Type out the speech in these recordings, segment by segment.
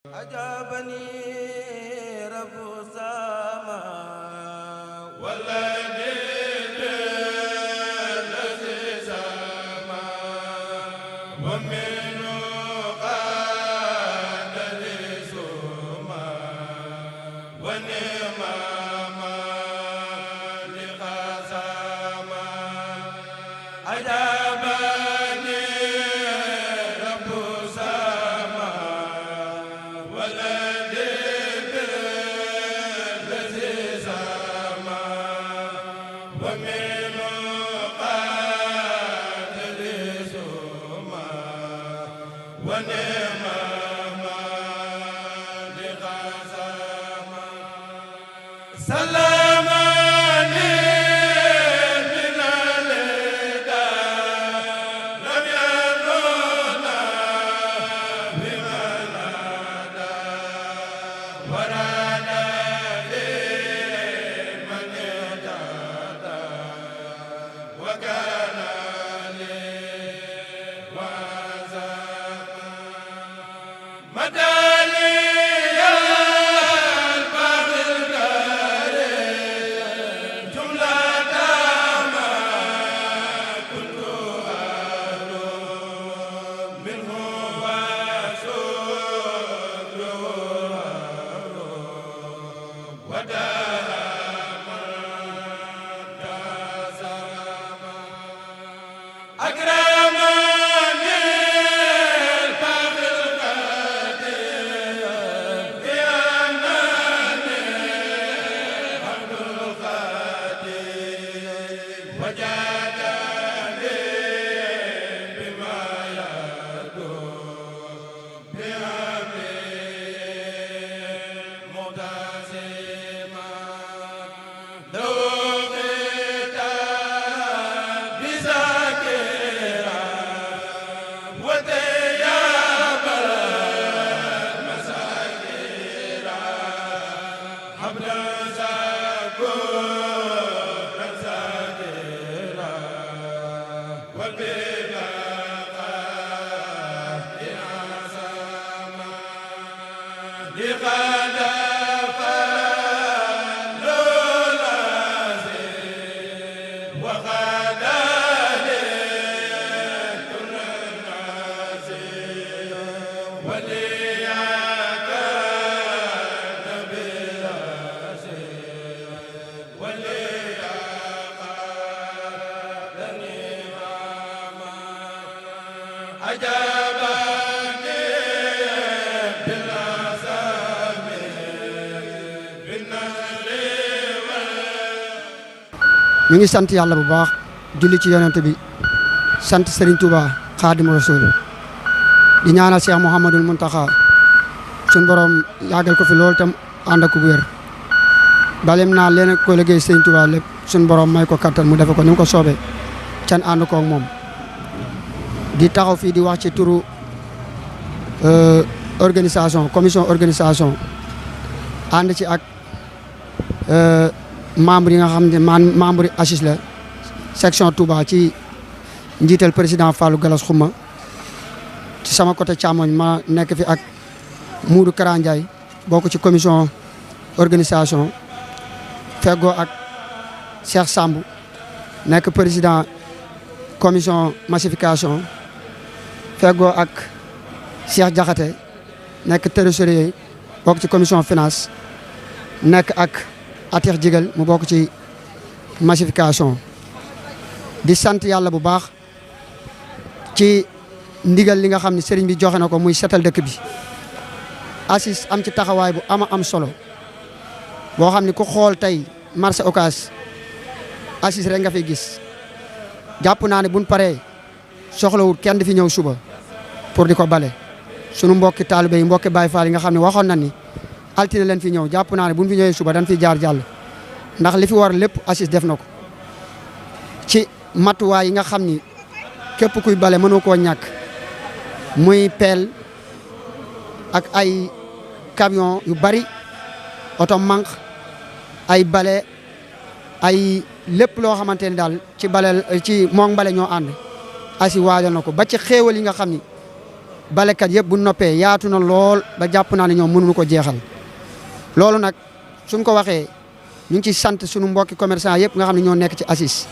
أجابني رب السماء والذي الذي سماء ومنه قاد لي سماء ونعم ما لخزما أجابني رب السماء والذي الذي سماء ومنه قاد لي سماء ونعم ما لخزما سلامني من الهدى لم ينونا بمن هدى ورانا لمن اهتدى وكان لي وزما مدى لي البحر الكريم جملة ما كنت أروم منه وشكره وداما تسما أكرمني البحر القدير بأنني عبد القدير وجادني بما يدوم بأمري متسما لو قيت بذاكرة وثياب المساكرة حبلا شكورا ساكرا والبلاغة عزما لقد فعل العزيز وقد كل النازل ولياك نبي ولياك لنعما أجابني بالعزم بالنصر ñu ngi sant yàlla bu baax julli ci yonent bi sant Serigne Touba Xaadimu Rasuul di ñaanal Cheikh Mouhamadul Mountakha suñ borom yàggal ko fi loolu tam ànd ak wér balem naa leen ko liggéey Serigne Touba lépp suñ borom may ko kattan mu defe ko ni mu ko soobee can ànd koog moom di taxaw fii di wax ci turu organisation commission organisation ànd ci ak membre yi nga xam ne membre yi ACIS la section Touba ci njiital président Fallou Galas Xuma ci sama côté càmmoñ ma nekk fi ak Moudou Kara Ndiaye bokk ci commission organisation feggoo ak Cheikh Samb nekk président commission massification feggoo ak Cheikh Diakhaté nekk trésorier bokk ci commission finance nekk ak Atex Jigal mu bokk ci massification di sant yàlla bu baax ci ndigal li nga xam ne sëriñ bi joxe na ko muy setal dëkk bi ACIS am ci taxawaay bu am solo boo xam ne ku xool tey marché Ocass ACIS rek nga fi gis jàpp naa ne buñ paree soxlawul kenn di fi ñëw suba pour di ko bale sunu mbokki taalibe yi mbokki Baay Faal yi nga xam ne waxoon na ni altine leen fi ñëw jàpp naa ne buñ fi ñëwee suba dañ fi jaar jàll ndax li fi war lépp ACIS def na ko ci matuwaay yi nga xam ni képp kuy bale mënoo koo ñàkk muy peel ak ay camion yu bari oto manque ay bale ay lépp loo xamante ne daal ci bale ci moom bale ñoo ànd ACIS waajal na ko ba ci xéewal yi nga xam ni balekat yëpp bu noppee yaatu na lool ba jàpp naa ne ñoom mënuñu ko jeexal loolu nag suñ ko waxee ñu ngi ciy sant suñu mbokki commerçant yëpp nga xam ne ñoo nekk ci ACIS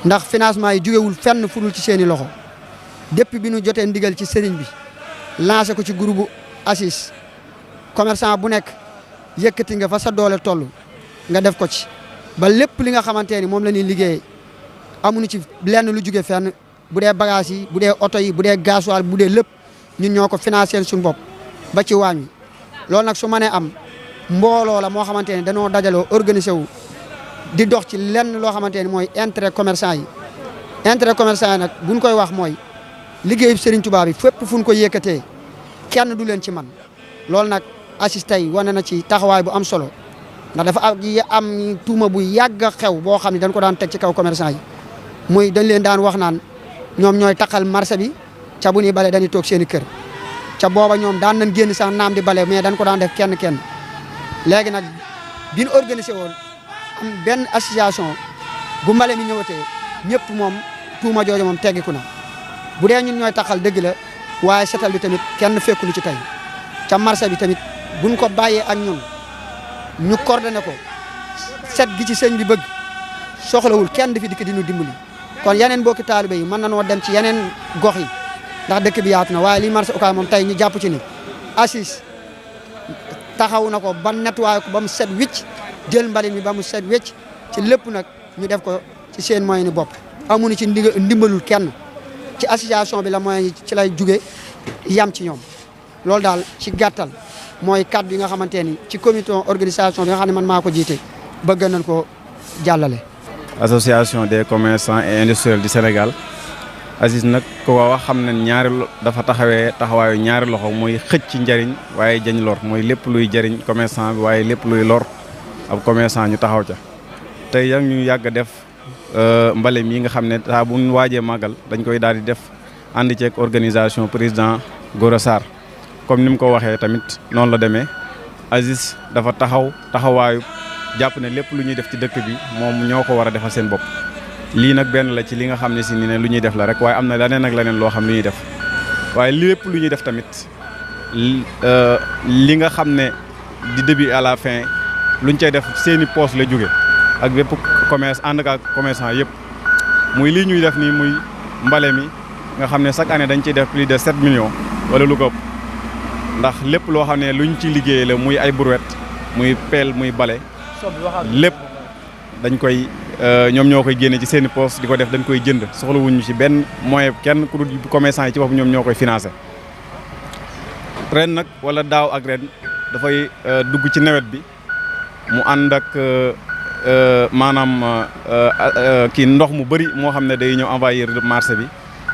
ndax financement yi jugewul fenn fudul ci seeni loxo depuis bi ñu jotee ndigal ci sëriñ bi lancé ko ci groupe ACIS commerçant bu nekk yëkkati nga fa sa doole toll nga def ko ci ba lépp li nga xamante ni moom la ñuy liggéey amuñu ci lenn lu juge fenn bu dee bagage yi bu dee oto yi bu dee gasoil bu dee lépp ñun ñoo ko financé suñu bopp ba ci waañ wi loolu nag su ma nee am mbooloo la moo xamante ni dañoo dajaloo organisé wu di dox ci lenn loo xamante ni mooy intérêt commerçant yi intérêt commerçant yi nag buñ koy wax mooy liggéeyu Serigne Touba bi fépp fu ñu ko yëkkatee kenn du leen ci man loolu nag ACIS tey wane na ci taxawaay bu am solo ndax dafa am tuuma bu yàgg a xew boo xam ne dañ ko daan teg ci kaw commerçant yi muy dañ leen daan wax naan ñoom ñooy taxal marché bi ca bu ñuy bale dañuy toog seen i kër ca booba ñoom daan nañ génn sax naam di bale mais dañ ko daan def kenn léegi nag bi ñu organisé woon am benn association bu mbale mi ñëwatee ñëpp moom tuuma jooju moom teggiku na bu dee ñun ñooy taxal dëgg la waaye setal bi tamit kenn fekkulu ci tey ca marché bi tamit buñ ko bàyyee ak ñun ñu coordonné ko set gi ci sëñ bi bëgg soxlawul kenn di fi dikk di ñu dimbali kon yeneen mbokki taalibe yi mën nañoo dem ci yeneen gox yi ndax dëkk bi yaatu na waaye li marché Ocass moom tey ñu jàpp ci ni ACIS taxaw na ko ba nettoyé ko ba mu set wicc jël mbalit mi ba mu set wicc ci lépp nag ñu def ko ci seen moyen ni bopp amuñu ci ndimbalul kenn ci association bi la moyen yi ci lay jóge yam ci ñoom loolu daal ci gàttal mooy kàddu yi nga xamante ni ci comité organisation bi nga xam ne man maa ko jiite bëgg nañ ko jàllale. association des commerçants et industriels du Sénégal ACIS nag ko wax xam ne dafa taxawaayu ñaari loxo mooy xëcc ci njariñ waaye jañ lor mooy lépp luy jariñ commerçant bi waaye lépp luy lor ab commerçant ñu taxaw ca tey yaa ñu yàgg a def mbale mi nga xam ne saa bu ñu waajee màggal dañ koy daal di def ànd ceeg organisation président Gora Sarr comme ni mu ko waxee tamit noonu la demee ACIS dafa taxawaayu jàpp ne lépp lu ñuy def ci dëkk bi moom ñoo ko war a defal seen bopp lii nag benn la ci li nga xam ne si ni ne lu ñuy def la rek waaye am na leneen ak leneen loo xam lu ñuy def waaye lépp lu ñuy def tamit li nga xam ne di début à la fin luñ cay def seeni poche la jóge ak bépp commerce ànd ak commerçant yëpp muy lii ñuy def nii muy mbale mi nga xam ne chaque année dañ ciy def plus de 7 millions wala lu ko ëpp ndax lépp loo xam ne luñ ci liggéeyee la muy ay brouette muy pelle muy bale lépp dañ koy ñoom ñoo koy génne ci seeni poste di ko def dañ koy jënd soxlawuñu ci benn moyen kenn ku dul commerçant yi ci bopp ñoom ñoo koy financé ren nag wala daaw ak ren dafay dugg ci nawet bi mu ànd ak maanaam kii ndox mu bëri moo xam ne day ñëw envahir marché bi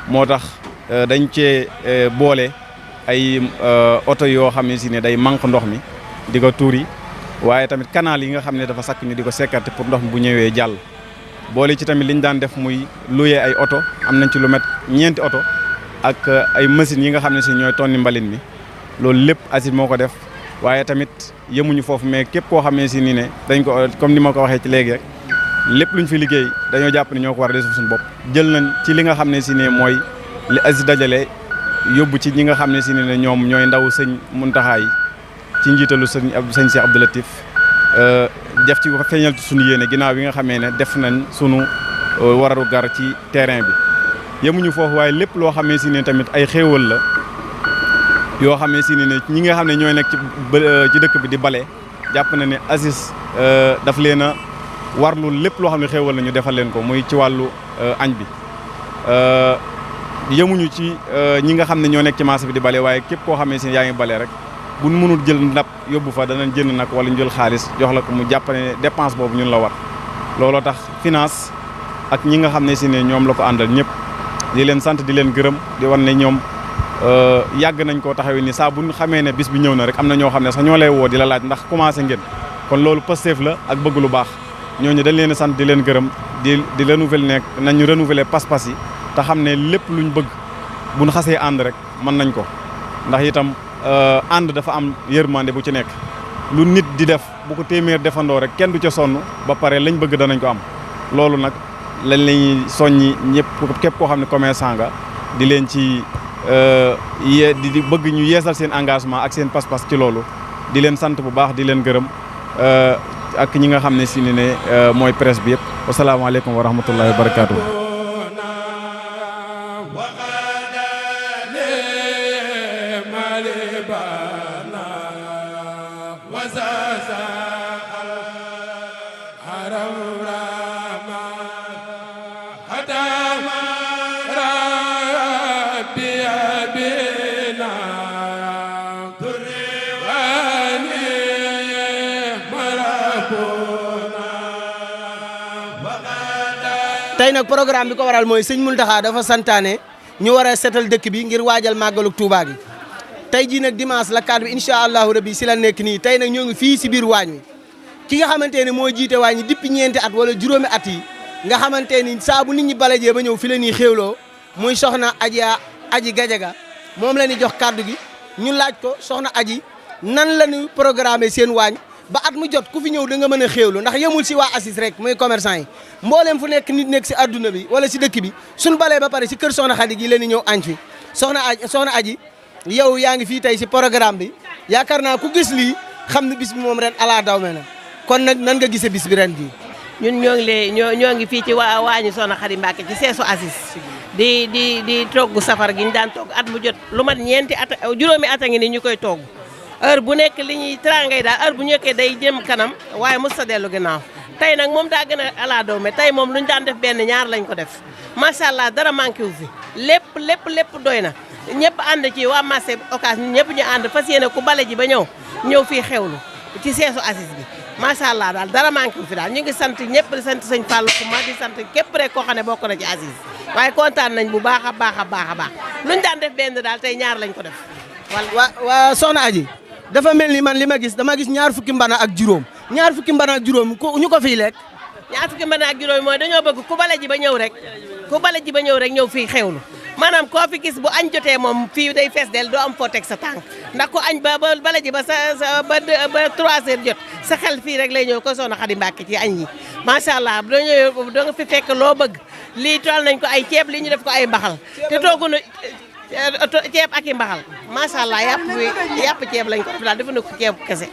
moo tax dañ cee boole ay oto yoo xam ne si ne day manque ndox mi di ko tuuri waaye tamit canal yi nga xam ne dafa sakk ñu di ko sekkati pour ndox mi bu ñëwee jàll boole ci tamit liñ daan def muy luyee ay oto am nañ ci lu met ñeenti oto ak ay machines yi nga xam ne si ñooy tonni mbalit mi loolu lépp ACIS moo ko def waaye tamit yemuñu foofu mais képp koo xam ne si ni ne dañ ko comme ni ma ko waxee ci léegi rek lépp luñ fi liggéey dañoo jàpp ne ñoo ko war a def suñu bopp jël nañ ci li nga xam ne si ne mooy li ACIS dajale yóbbu ci ñi nga xam ne si ne ñoom ñooy ndaw sëñ Muntaxa yi ci njiitalu sëñ Cheikh Abdou Latif def ci feeñal ci suñu yéene ginnaaw bi nga xamee ne def nañ sunu wararu gar ci terrain bi yemuñu foofu waaye lépp loo xamee si ne tamit ay xéewal la yoo xamee si ne ñi nga xam ne ñooy nekk ci dëkk bi di bale jàpp na ne ACIS daf leen a warlu lépp loo xam ne xéewal la ñu defal leen ko muy ci wàllu añ bi yemuñu ci ñi nga xam ne ñoo nekk ci marché bi di bale waaye képp koo xamee si yaa ngi bale rek buñ mënul jël ndab yóbbu fa danañ jënd nag wala ñu jël xaalis jox la ko mu jàpp ne dépense boobu ñun la war looloo tax finance ak ñi nga xam ne si ne ñoom la ko àndal ñëpp di leen sant di leen gërëm di wan ne ñoom yàgg nañ koo taxawee ni saa bu ñu xamee ne bis bi ñëw na rek am na ñoo xam ne sax ñoo lay woo di la laaj ndax commencé ngeen kon loolu Pastef la ak bëgg lu baax ñooñu dañ leen sant di leen gërëm di renouveler nekk nañu renouveler pas-pas yi te xam ne lépp luñ bëgg buñ xasee ànd rek mën nañ ko ndax itam ànd dafa am yërmande bu ci nekk lu nit di def bu ko téeméer defandoo rek kenn du ca sonn ba pare lañ bëgg danañ ko am loolu nag lañ lañuy soññi ñëpp képp koo xam ne commerçant nga di leen ci di bëgg ñu yeesal seen engagement ak seen pas-pas ci loolu di leen sant bu baax di leen gërëm ak ñi nga xam ne si ne mooy presse bi yëpp wasalaamaaleykum wa rahmatullahi wa barakaatu. tey nag programme bi ko waral mooy sëñ Mountakha dafa santaane ñu war a setal dëkk bi ngir waajal màggalu Touba gi tey jii nag dimanche la 4 bi incha allahu rabi si la nekk nii tey nag ñoo ngi fii si biir waañ wi ki nga xamante ne moo jiite waañ wi depuis ñeenti at wala juróomi at yi nga xamante ni saa bu nit ñi balajee ba ñëw fi la ñuy xéwloo muy soxna Aji Gajaga moom la ñuy jox kàddu gi ñu laaj ko soxna Aji nan la ñu programmer seen waañ ba at mu jot ku fi ñëw da nga mën a xéewlu ndax yemul si waa ACIS rek muy commerçant yi mbooleem fu nekk nit nekk si adduna bi wala si dëkk bi suñu balee ba pare si kër soxna Xadi gi leen di ñëw añ fi soxna Aji yow yaa ngi fii tey si programme bi yaakaar naa ku gis lii xam ne bis bi moom ren ala daw me na kon nag nan nga gisee bis bi ren gi ñun ñoo ngi fii ci waañu soxna Xadi Mbàkke ci seesu ACIS di togg safar gi ñu daan togg at mu jot lu mat juróomi at a ngi ni ñu koy togg heure bu nekk li ñuy trangay daal heure bu ñëkkee day jëm kanam waaye mos sa dellu ginnaaw tey nag moom daa gën a ala daw me tey moom lu ñu daan def benn ñaar lañ ko def macha allah dara manqué wu fi lépp doy na ñëpp ànd ci waa marché Ocass ñëpp ñu ànd fas yéene ku bale ji ba ñëw fii xewlu ci seesu ACIS bi macha allah daal dara manqué wu fi daal ñu ngi sant ñëpp di sant sëñ Fallou Xuma di sant képp rek koo xam ne bokk na ci ACIS waaye kontaan nañ bu baax a baax luñ daan def benn daal tey ñaar lañ ko def waa soxna Aji dafa mel ni man li ma gis dama gis ñaar fukki mbana ak juróom ñu ko fii lekk ñaar fukki mbana ak juróom mooy dañoo bëgg ku bale ji ba ñëw rek ñëw fii xewlu maanaam koo fi gis bu añ jotee moom fii day fees del doo am foo teg sa tànk ndax ku añ ba bale ji ba ba 3 heures jot sa xel fii rek lay ñëw ko soxna Xadi Mbàkke ci añ yi macha allah doo ñëw da nga fi fekk loo bëgg lii tool nañ ko ay ceeb lii ñu def ko ay mbaxal te toogu na ceeb ak i mbaxal macha allah yàpp ceeb lañ ko def daal defu na ko ceeb kese.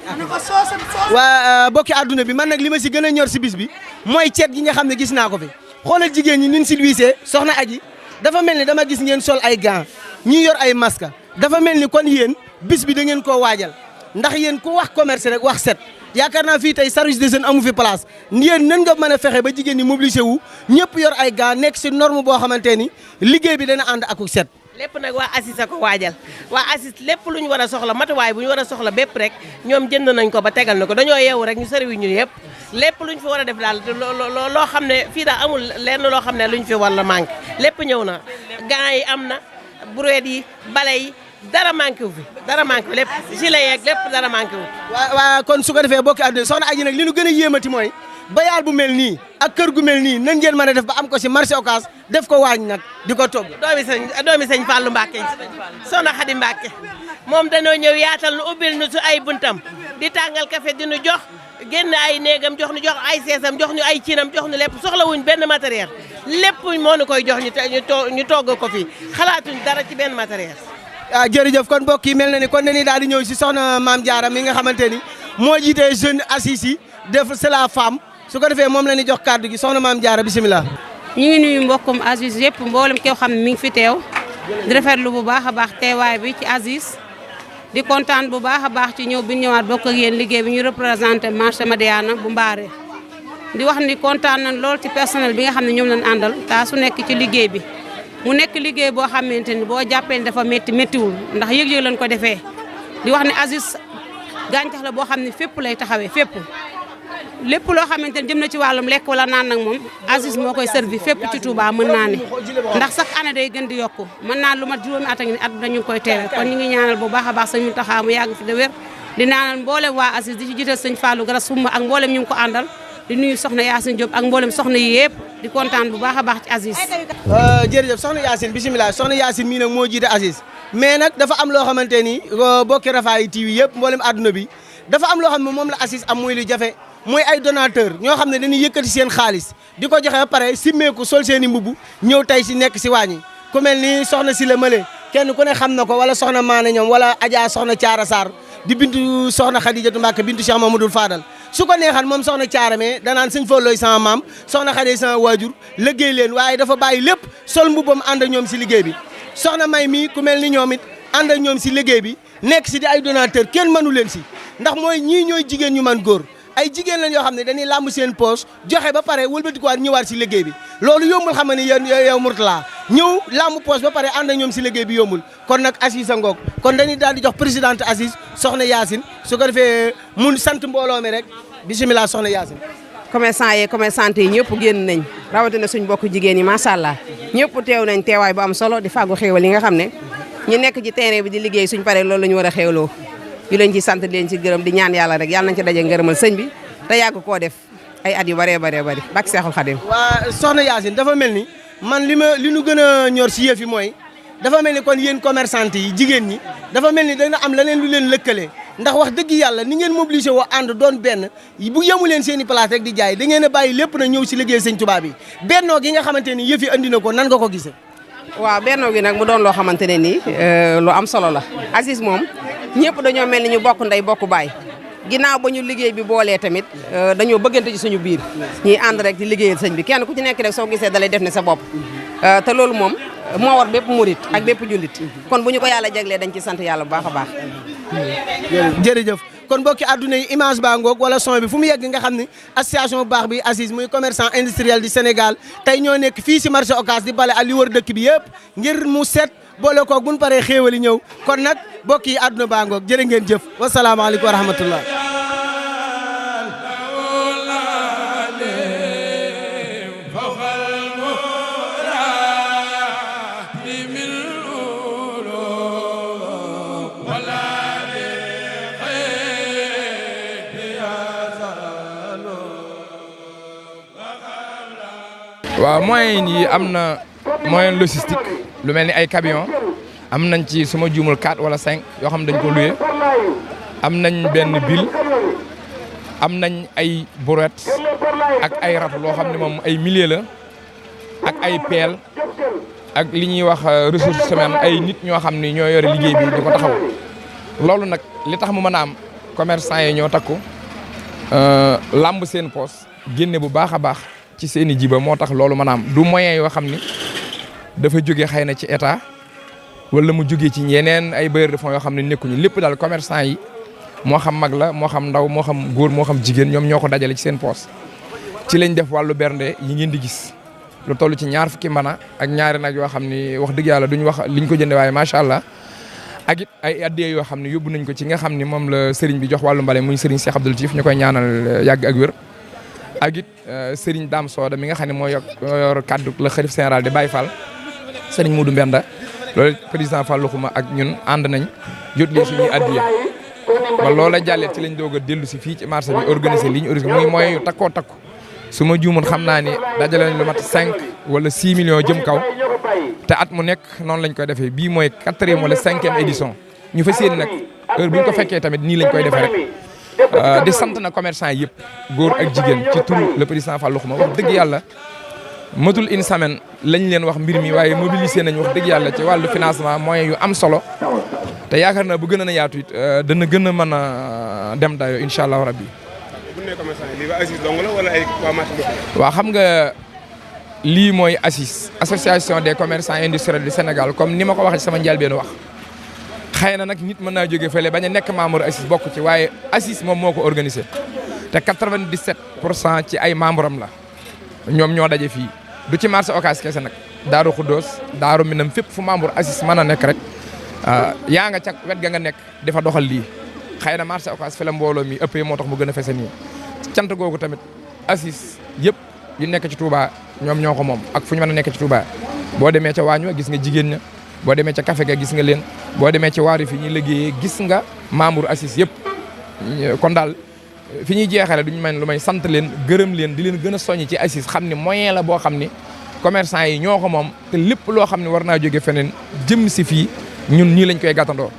waa bokki àdduna bi man nag li ma si gën a ñor si bis bi mooy ceeb gi nga xam ne gis naa ko fi xoolal jigéen ñi nin si luisee soxna Aji dafa mel ni dama gis ngeen sol ay gants ñi yor ay masque dafa mel ni kon yéen bis bi da ngeen koo waajal ndax yéen ku wax commerce rek wax set yaakaar naa fii tey service des jeunes amu fi place yéen nan nga mën a fexe ba jigéen ñi mobilisé wu ñëpp yor ay gants nekk si norme boo xamante ni liggéey bi dana ànd ak set. lépp nag waa ACIS a ko waajal waa ACIS lépp lu ñu war a soxla matuwaay bu ñu war a soxla bépp rek ñoom jënd nañ ko ba tegal na ko dañoo yeewu rek ñu sëriwi ñu yëpp lépp lu ñu fi war a def daal loo xam ne fii daal amul lenn loo xam ne lu ñu fi war la manqué lépp ñëw na gants yi am na brouette yi bale yi dara manqué wu fi lépp gilet yeeg lépp dara manqué wu. waa kon su ko defee bokki àdduna soxna Aji nag li ñu gën a yéemati mooy bayaal bu mel nii ak kër gu mel nii nan ngeen mën a def ba am ko si marché Ocass def ko waañ nag di ko togg. doomi sëñ Fallou Mbacke soxna Xadi Mbacke moom dañoo ñëw yaatal nu ubbil nu su ay buntam di tàngal café di nu jox génn ay néegam jox ay seesam jox ñu ay ciinam jox ñu lépp soxlawuñ benn matériel lépp moo ñu koy jox ñu togg ko fi xalaatuñ dara ci benn matériel. jërëjëf kon mbokk yi mel na ni kon dañuy daal di ñëw si soxna Maam Diarra mi nga xamante ni moo jiite jeune ACIS yi def c'est la femme su ko defee moom la ñuy jox kàddu gi soxna Maam Diarra bisimilah. ñu ngi nuyu mbokkum ACIS yëpp mboolem koo xam ne mi ngi fi teew di rafetlu bu baax a baax teewaay bi ci ACIS di kontaan bu baax a baax ci ñëw bi ñu ñëwaat bokk ak yéen liggéey bi ñu représenté marché Madiyana bu Mbaare di wax ni kontaan nañ lool ci personnel bi nga xam ne ñoom lañ àndal taa su nekk ci liggéey bi mu nekk liggéey boo xamante ni boo jàppee ni dafa méttiwul ndax yëg-yëg lañ ko defee di wax ni ACIS gàncax la boo xam ne fépp lay taxawee fépp lépp loo xamante ni jëm na ci wàllum lekk wala naan nag moom ACIS moo koy servi fépp ci Touba mën naa ne ndax chaque année day gën di yokku mën naa lu mat juróomi at a ngi ni at dañu ngi koy teewe kon ñu ngi ñaanal bu baax a baax sëñ Mountakha mu yàgg fi de wér di ñaanal mboolem waa ACIS di ci jiital sëñ Fallou Garas Xuma ak mboolem ñu ngi ko àndal di nuyu soxna Yacine Diop ak mboolem soxna yi yëpp di kontaan bu baax a baax ci ACIS. jërëjëf soxna Yacine bisimilah soxna Yacine mii nag moo jiite ACIS mais nag dafa am loo xamante ni bokki Rafah TV yëpp mboolem àdduna bi dafa am loo xam ne moom la ACIS am muy lu jafe mooy ay donateur ñoo xam ne dañuy yëkkati seen xaalis di ko joxe ba pare simmeeku sol seen i mbubb ñëw tey si nekk si waañi ku mel ni soxna si la mële kenn ku ne xam na ko wala soxna Maane ñoom wala Adja soxna Thiara Sarr di bintu soxna Khadijatu Mbacke bintu Cheikh Mamadou Fadal su ko neexan moom soxna Thiara mais danaan sëñ Fallooy sama maam soxna Khadija sama waajur liggéey leen waaye dafa bàyyi lépp sol mbubam ànd ak ñoom si liggéey bi soxna May mii ku mel ni ñoom it ànd ak ñoom si liggéey bi nekk si di ay donateur kenn mënu leen si ndax mooy ñii ñooy jigéen ñu man góor ay jigéen lañ yoo xam ne dañuy làmb seen poche joxe ba pare wëlbatikuwaat ñëwaat si liggéey bi loolu yombul xam nga ni yow Mourtala ñëw làmb poche ba pare ànd ak ñoom si liggéey bi yombul kon nag Aziz a ngoog kon dañuy daal di jox présidente Aziz soxna Yacine su ko defee mun sant mbooloo mi rek bisimilah soxna Yacine. commerçant yi commerçante yi ñëpp génn nañ rawatina suñ bokk jigéen yi macha allah ñëpp teew nañ teewaay bu am solo di fàggu xéewal yi nga xam ne ñu nekk ci terrain bi di liggéey suñ paree loolu la ñu war a xéewloo ñu leen ci sant leen ci gërëm di ñaan yàlla rek yàlla nañ ci daje ngërëmal sëñ bi te yàgg koo def ay at yu bëree bëri bak Seexul Xadim. waa soxna Yacine dafa mel ni man li ñu gën a ñor si yëf yi mooy dafa mel ni kon yéen commerçante yi jigéen ñi dafa mel ni dana am leneen lu leen lëkkale ndax wax dëgg yàlla ni ngeen mobilisé woo ànd doon benn bu yemu leen seen i place rek di jaay da ngeen a bàyyi lépp na ñëw si liggéey sëñ Tuubaa bi bennoo gi nga xamante ni yëf yi andi na ko nan nga ko gisee. waaw bennoo gi nag mu doon loo xamante ne nii lu am solo la Aziz moom ñëpp dañoo mel ni ñu bokk ndey bokk baay ginnaaw ba ñu liggéey bi boolee tamit dañoo bëggante ci suñu biir ñuy ànd rek di liggéeyal sëñ bi kenn ku ci nekk rek soo gisee dalay def ne sa bopp te loolu moom moo war bépp murit ak bépp jullit kon bu ñu ko yàlla jaglee dañ ci sant yàlla bu baax a baax. jërëjëf kon mbokki adduna yi image baa ngoog wala son bi fu mu yegg nga xam ne association bu baax bi Aziz muy commerçant industriel du Sénégal tey ñoo nekk fii si marché Ocass di bale ak li wër dëkk bi yëpp ngir mu set boole koog bu ñu paree xéewali ñëw kon nag mbokk yi adduna baa ngoog jërë ngeen jëf wasalaamaaleykum wa rahmatullah. waaw moyen yi am na moyen logistique lu mel ni ay camion am nañ ci suma juumul 4 wala 5 yoo xam dañ ko loué am nañ benn bil am nañ ay brouette ak ay ratu loo xam ne moom ay milliers la ak ay pelle ak li ñuy wax ressources humaines ay nit ñoo xam ni ñoo yore liggéey bi di ko taxaw loolu nag li tax mu mën a am commerçant yi ñoo takku lamb seen poos génne bu baax a baax ci seen i jiba moo tax loolu mën a am du moyen yoo xam ni dafa jóge xëy na ci état wala mu jógee ci yeneen ay bailleurs de fonds yoo xam ne nekkuñu lépp daal commerçant yi moo xam mag la moo xam ndaw moo xam góor moo xam jigéen ñoom ñoo ko dajale ci seen poos ci lañ def wàllu bernde yi ngeen di gis lu toll ci 20 fukki mbana ak ñaari nag yoo xam ni wax dëgg yàlla duñ wax liñ ko jënde waaye macha allah ak it ay addee yoo xam ne yóbbu nañ ko ci nga xam ni moom la sëriñ bi jox wàllu mbale muy sëriñ Cheikh Abdoul Latif ñu koy ñaanal yàgg ak wér ak it sëriñ Dame Soda mi nga xam ne moo yor kaddu la xalif général de Baye Fall sëriñ Moudou Mbenda loolu président Fallou Xuma ak ñun ànd nañ jot lii suñuy addiya ba loola jàllee ci lañ doog a dellu si fii ci marché bi organiser li ñu organiser muy moyen yu takkoo takku su ma juumoon xam naa ni dajale nañ lu mat 5 wala 6 millions jëm kaw te at mu nekk noonu lañ koy defee bii mooy 4e wala 5e édition ñu fas yéene nag heure bu ñu ko fekkee tamit nii lañ koy defee rek di sant na commerçant yëpp góor ak jigéen ci turu le président Fallou Xuma wax dëgg yàlla matul une semaine lañ leen wax mbir mi waaye mobilisé nañ wax dëgg yàlla ci wàllu financement moyens yu am solo te yaakaar naa bu gën a yaatu it dana gën a mën a dem dayo incha allahu rabbi. bu ñu nee commerçant yi lii ba Aziz dong la wala ay waa marché bi. waaw xam nga lii mooy ACIS association des commerçants industriels du Sénégal comme ni ma ko waxee ci sama njëlbéenu wax. xëy na nag nit mën naa jógee fële bañ a nekk membre ACIS bokk ci waaye ACIS moom moo ko organisé te 97% ci ay membre am la ñoom ñoo daje fii du ci marché Ocass kese nag Daaru Xuddoos Daaru Minam fépp fu membre ACIS mën a nekk rek yaa nga ca wet ga nga nekk dafa doxal lii xëy na marché Ocass fi la mbooloo mi ëppee moo tax mu gën a fese nii cant googu tamit ACIS yëpp yu nekk ci Touba ñoom ñoo ko moom ak fu ñu mën a nekk ci Touba boo demee ca waañ wa gis nga jigéen ña boo demee ca café ga gis nga leen boo demee ci waari fi ñuy liggéeyee gis nga membre ACIS yëpp kon daal fi ñuy jeexale duñu mën lu may sant leen gërëm leen di leen gën a soññ ci ACIS xam ne moyen la boo xam ni commerçant yi ñoo ko moom te lépp loo xam ne war naa jóge feneen jëm si fii ñun ñii lañ koy gàttandoo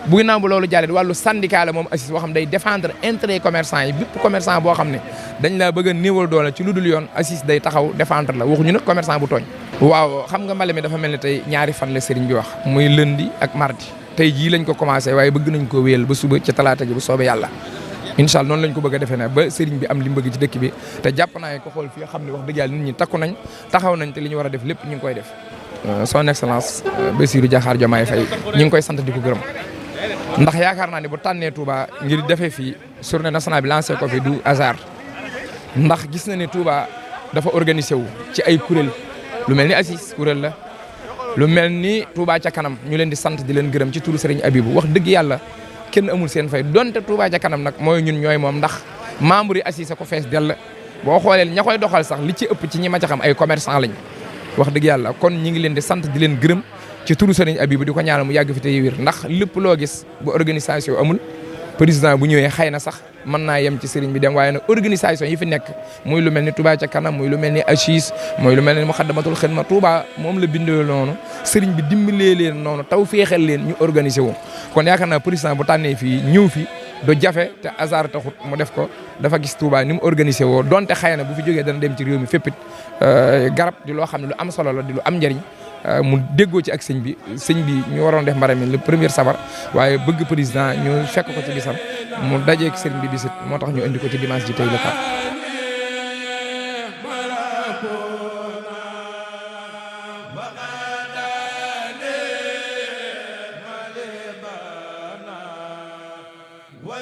bu ginnaaw bu loolu jàllee wàllu syndicat la moom ACIS boo xam day défendre intérêt commerçant yi bépp commerçant boo xam ne dañ laa bëgg a néewal doole ci lu dul yoon ACIS day taxaw défendre la waxuñu nag commerçant bu tooñ. waaw xam nga mbale mi dafa mel ne tey ñaari fan la sëriñ bi wax muy lundi ak mardi tey jii lañ ko commencé waaye bëgg nañ ko wéyal ba suba ci talaata ji bu soobee yàlla incha allah noonu lañ ko bëgg a defee nag ba sëriñ bi am li mu bëgg ci dëkk bi te jàpp naa ko xool fii xam ne wax dëgg yàlla nit ñi takku nañ taxaw nañ te li ñu war a def lépp ñu ngi koy def son excellence Bassirou Diakhar Diomaye Faye ñu ngi koy sant di ko gërëm ndax yaakaar naa ne bu tànnee Touba ngir defee fii journée nationale bi lancé ko fi du hasard ndax gis na ne Touba dafa organisé wu ci ay kuréel lu mel ni ACIS kuréel la lu mel ni Touba ca kanam ñu leen di sant di leen gërëm ci turu Serigne Abibou wax dëgg yàlla kenn amul seen fay donte Touba ca kanam nag mooy ñun ñooy moom ndax membre yi ACIS ko fees dell boo xoolee ña koy doxal sax li ci ëpp ci ñi ma ca xam ay commerçant lañ wax dëgg yàlla kon ñi ngi leen di sant di leen gërëm ci turu Serigne Abibou di ko ñaanal mu yàgg fi te wér ndax lépp loo gis bu organisation amul président bu ñëwee xëy na sax mën naa yem ci Serigne bi dem waaye nag organisation yi fi nekk muy lu mel ni Touba ca kanam muy lu mel ni ACIS muy lu mel ni Moukhaddamatoul Khidma Touba moom la bindoo noonu Serigne bi dimbalee leen noonu taw féexal leen ñu organiser wu kon yaakaar naa président bu tànnee fii ñëw fi du jafe te hasard taxut mu def ko dafa gis Touba ni mu organisé woo donte xëy na bu fi jógee dana dem ci réew mi féppit garab di loo xam ne lu am solo la di lu am njëriñ mu déggoo ci ak sëñ bi ñu waroon def mbaram mi le premier safar waaye bëgg président ñu fekk ko ci bisam mu dajeeg sëriñ bi bisit moo tax ñu indi ko ci dimanche ji tey la kat wa